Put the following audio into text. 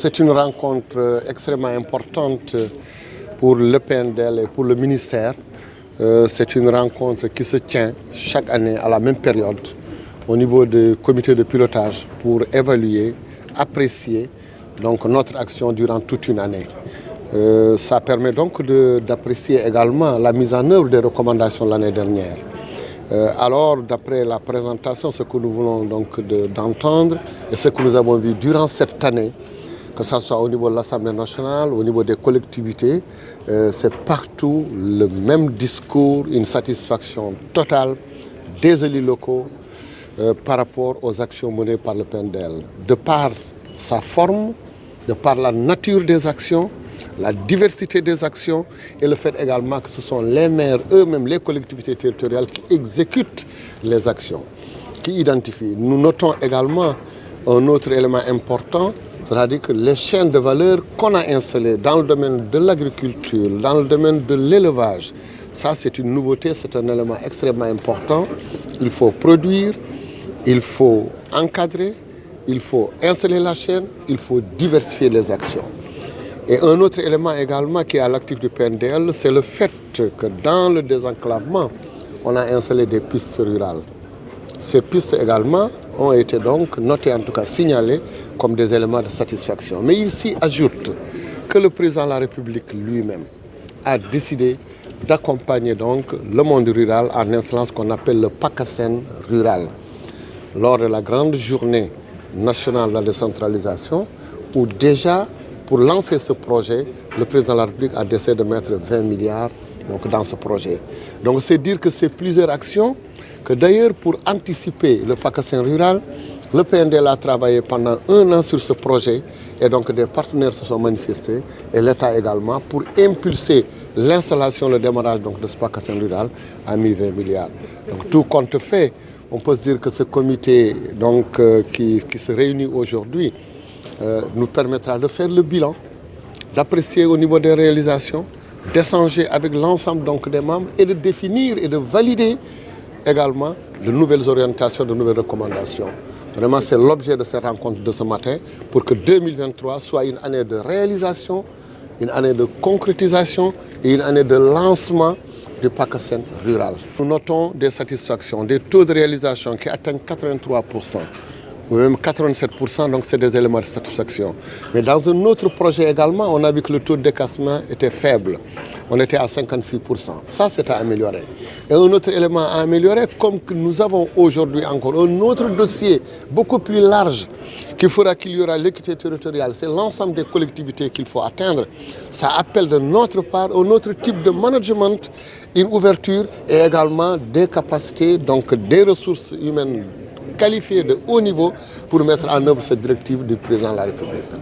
C'est une rencontre extrêmement importante pour le PNDL et pour le ministère. C'est une rencontre qui se tient chaque année à la même période au niveau du comité de pilotage pour évaluer, apprécier donc, notre action durant toute une année. Ça permet donc d'apprécier également la mise en œuvre des recommandations de l'année dernière. Alors, d'après la présentation, ce que nous voulons donc d'entendre et ce que nous avons vu durant cette année, que ce soit au niveau de l'Assemblée nationale, au niveau des collectivités, c'est partout le même discours, une satisfaction totale des élus locaux par rapport aux actions menées par le PNDL. De par sa forme, de par la nature des actions, la diversité des actions et le fait également que ce sont les maires eux-mêmes, les collectivités territoriales qui exécutent les actions, qui identifient. Nous notons également un autre élément important, c'est-à-dire que les chaînes de valeur qu'on a installées dans le domaine de l'agriculture, dans le domaine de l'élevage, ça c'est une nouveauté, c'est un élément extrêmement important. Il faut produire, il faut encadrer, il faut installer la chaîne, il faut diversifier les actions. Et un autre élément également qui est à l'actif du PNDL, c'est le fait que dans le désenclavement, on a installé des pistes rurales. Ces pistes également ont été donc notées, en tout cas signalées, comme des éléments de satisfaction. Mais il s'y ajoute que le président de la République lui-même a décidé d'accompagner donc le monde rural en installant ce qu'on appelle le PACASEN rural. Lors de la grande journée nationale de la décentralisation, où déjà, pour lancer ce projet, le président de la République a décidé de mettre 20 milliards donc, dans ce projet. Donc c'est dire que c'est plusieurs actions, que d'ailleurs pour anticiper le PACASEN rural, le PNDL a travaillé pendant 1 an sur ce projet et donc des partenaires se sont manifestés et l'État également pour impulser l'installation, le démarrage donc, de ce PACASEN rural a mis 20 milliards. Donc tout compte fait, on peut se dire que ce comité donc, qui se réunit aujourd'hui nous permettra de faire le bilan, d'apprécier au niveau des réalisations, d'échanger avec l'ensemble des membres et de définir et de valider également de nouvelles orientations, de nouvelles recommandations. Vraiment, c'est l'objet de cette rencontre de ce matin pour que 2023 soit une année de réalisation, une année de concrétisation et une année de lancement du PACASEN rural. Nous notons des satisfactions, des taux de réalisation qui atteignent 83%. Ou même 87%, donc c'est des éléments de satisfaction. Mais dans un autre projet également, on a vu que le taux de décaissement était faible. On était à 56%. Ça, c'est à améliorer. Et un autre élément à améliorer, comme que nous avons aujourd'hui encore un autre dossier beaucoup plus large qui fera qu'il y aura l'équité territoriale. C'est l'ensemble des collectivités qu'il faut atteindre. Ça appelle de notre part un autre type de management, une ouverture et également des capacités, donc des ressources humaines qualifiés de haut niveau pour mettre en œuvre cette directive du président de la République.